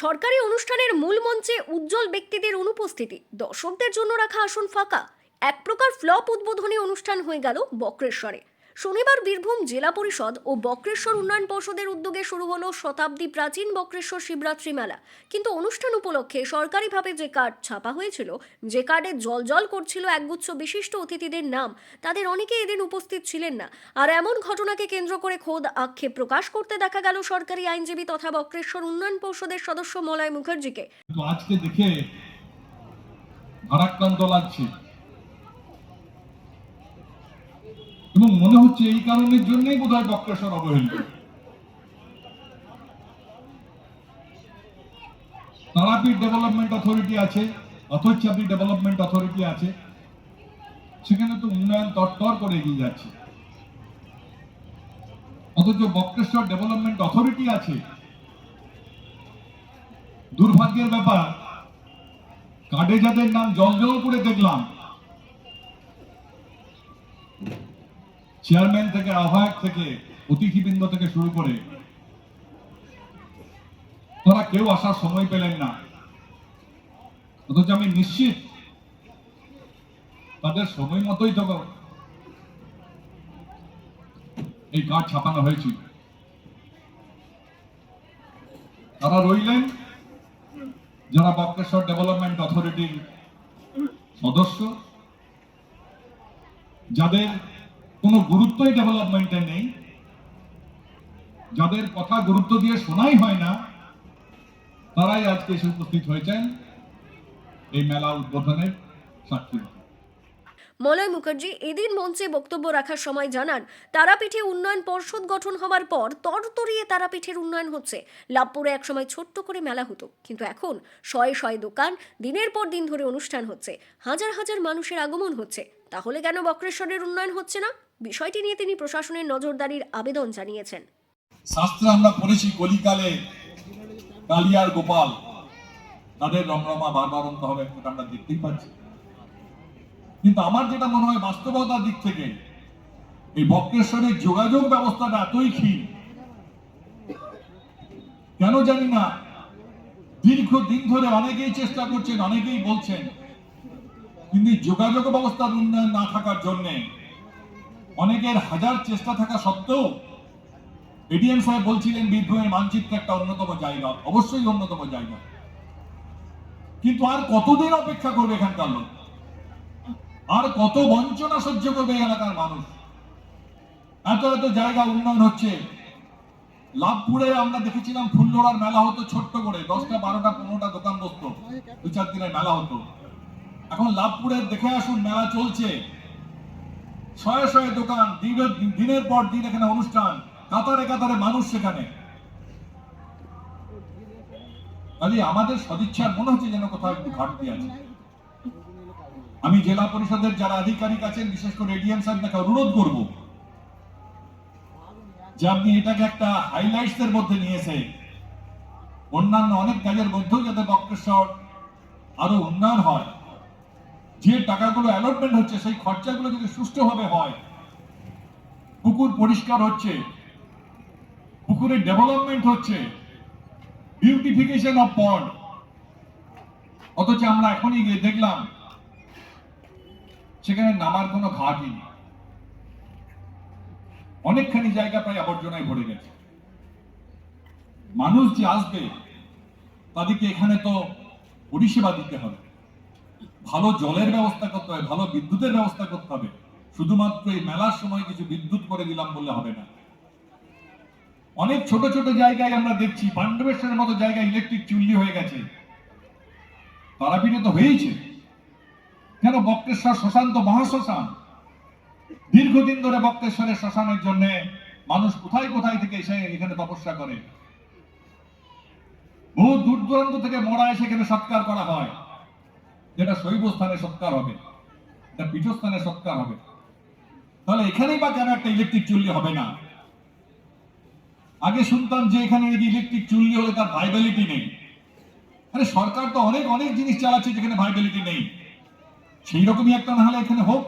সরকারি অনুষ্ঠানের মূল মঞ্চে উজ্জ্বল ব্যক্তিদের অনুপস্থিতি, দর্শকদের জন্য রাখা আসন ফাঁকা। এক প্রকার ফ্লপ উদ্বোধনী অনুষ্ঠান হয়ে গেল বক্রেশ্বরে। শনিবার বীরভূম জেলা পরিষদ ও বক্রেশ্বর উন্নয়ন পর্ষদের উদ্যোগে শুরু হলো শতাব্দী প্রাচীন বক্রেশ্বর শিবরাত্রি মেলা। কিন্তু অনুষ্ঠান উপলক্ষে সরকারিভাবে যে কার্ড ছাপা হয়েছিল, যে কার্ডে জল করছিল একগুচ্ছ বিশিষ্ট অতিথিদের নাম, তাদের অনেকে এদিন উপস্থিত ছিলেন না। আর এমন ঘটনাকে কেন্দ্র করে খোদ আক্ষেপ প্রকাশ করতে দেখা গেল সরকারি আইনজীবী তথা বক্রেশ্বর উন্নয়ন পর্ষদের সদস্য মলয় মুখার্জিকে। তো আজকে দেখে ভারাক্রান্ত লাগছে এবং মনে হচ্ছে এই কারণের জন্যই বোধহয় বক্রেশ্বর অবহেলিত। তারাপীঠ ডেভেলপমেন্ট অথরিটি আছে, অথৈচ্ছাবড়ি ডেভেলপমেন্ট অথরিটি আছে, সেখানে তো উন্নয়ন তরতর করে এগিয়ে যাচ্ছে। অথচ বক্রেশ্বর ডেভেলপমেন্ট অথরিটি আছে। দুর্ভাগ্যের ব্যাপার, কার্ডে যাদের নাম জল করে দেখলাম, চেয়ারম্যান থেকে আহ্বায়ক থেকে অতিথিবৃন্দ থেকে শুরু করে, তারা কেউ আসার সময় পেলেন না। অথচ আমি নিশ্চিত তাদের সময় মতোই তো এই কার্ড ছাপানো হয়েছিল। তারা রইলেন যারা বক্রেশ্বর ডেভেলপমেন্ট অথরিটির সদস্য, যাদের কোনো গুরুত্বই ডেভেলপমেন্টে নেই, যাদের কথা গুরুত্ব দিয়ে শোনাই হয় না, তারাই আজকে এসে উপস্থিত হয়েছেন এই মেলা উদ্বোধনের সাক্ষী। মলয় মুখার্জি এদিন মঞ্চে বক্তব্য রাখার সময় জানান, তারাপীঠে উন্নয়ন পর্ষদ গঠন হওয়ার পর তরতরিয়ে তারাপীঠের উন্নয়ন হচ্ছে। লাভপুরে একসময় ছোট্ট করে মেলা হতো, কিন্তু এখন শয়ে শয়ে দোকান, দিনের পর দিন ধরে অনুষ্ঠান হচ্ছে, হাজার হাজার মানুষের আগমন হচ্ছে। তাহলে কেন বক্রেশ্বরের উন্নয়ন হচ্ছে না? বিষয়টি নিয়ে তিনি প্রশাসনের নজরদারির আবেদন জানিয়েছেন। শাস্ত্রে আমরা পড়েছি, কলিকালে কালিয়ার গোপাল, তাদের রমরমা বারবারন্ত হবে, আমরা দেখতেই পাচ্ছি। কিন্তু আমার যেটা মনে হয়, বাস্তবতার দিক থেকে এই বক্রেশ্বরের যোগাযোগ ব্যবস্থাটা এতই ক্ষীণ, কেন জানি না। দীর্ঘদিন ধরে অনেকেই চেষ্টা করছেন, অনেকেই বলছেন, কিন্তু যোগাযোগ ব্যবস্থার উন্নয়ন না থাকার জন্য, অনেকের হাজার চেষ্টা থাকা সত্ত্বেও, এডিএম সাহেব বলছিলেন বীরভূমের মানচিত্র একটা অন্যতম জায়গা, অবশ্যই অন্যতম জায়গা, কিন্তু আর কতদিন অপেক্ষা করবে এখানকার লোক? আর কত বঞ্চনা সহ্য করবে এলাকার মানুষ? এত এত জায়গা উন্নয়ন হচ্ছে। লাভপুরে আমরা দেখেছিলাম ফুল্লড়ার মেলা হতো, ছোট্ট করে 10টা 12টা 15টা দোকান বসতো, 2-4 দিনের মেলা হতো। এখন লাভপুরে দেখে আসুন, মেলা চলছে, শয়ে শয়ে দোকান, দিনের পর দিন এখানে অনুষ্ঠান, কাতারে কাতারে মানুষ সেখানে। আমাদের সদিচ্ছার মনে হচ্ছে যেন কোথাও একটু ঘাটতি আছে। আমি জেলা পরিষদের যারা আধিকারিক আছেন, বিশেষ করে এডিএম সাহেবকে অনুরোধ করব যে আপনি এটাকে একটা হাইলাইটস এর মধ্যে নিয়ে এসে অন্যান্য অনেক কাজের মধ্যেও যাতে বক্রেশ্বর আরো উন্নয়ন হয়, যে টাকাগুলো অ্যালটমেন্ট হচ্ছে সেই খরচাগুলো যদি সুষ্ঠুভাবে হয়, পুকুর পরিষ্কার হচ্ছে, পুকুরের ডেভেলপমেন্ট হচ্ছে, বিউটিফিকেশন অফ পন্ড। অথচ আমরা এখনই গিয়ে দেখলাম সেখানে নামার কোনো ঘাটই নেই, অনেকখানি জায়গা প্রায় আবর্জনায় ভরে গেছে। মানুষ যে আসবে তাদেরকে এখানে তো পরিষেবা দিতে হবে, ভালো জলের ব্যবস্থা করতে হবে, ভালো বিদ্যুতের ব্যবস্থা করতে হবে। শুধুমাত্র এই মেলার সময় কিছু বিদ্যুৎ করে দিলাম বললে হবে না। অনেক ছোট ছোট জায়গায় আমরা দেখছি, পাণ্ডবেশ্বরের মতো জায়গায় ইলেকট্রিক চুল্লি হয়ে গেছে, তারাপীঠে তো হয়েছে, কেন বক্রেশ্বর শ্মশান তো মহাশ্মশান। দীর্ঘদিন ধরে বক্রেশ্বরের শ্মশানের জন্য মানুষ কোথায় কোথায় থেকে এসে এখানে তপস্যা করে, বহু দূর দূরান্ত থেকে মরা এসে এখানে সৎকার করা হয়, যেটা শৈব স্থানে সৎকার হবে, এটা পীঠস্থানে সৎকার হবে। তাহলে এখানেই বা কেন একটা ইলেকট্রিক চুল্লি হবে না? আগে শুনতাম যে এখানে ইলেকট্রিক চুল্লি হলে তার ভাইবিলিটি নেই। আরে সরকার তো অনেক অনেক জিনিস চালাচ্ছে যেখানে ভাইবিলিটি নেই, সেই রকমই একটা না হলে এখানে হোক।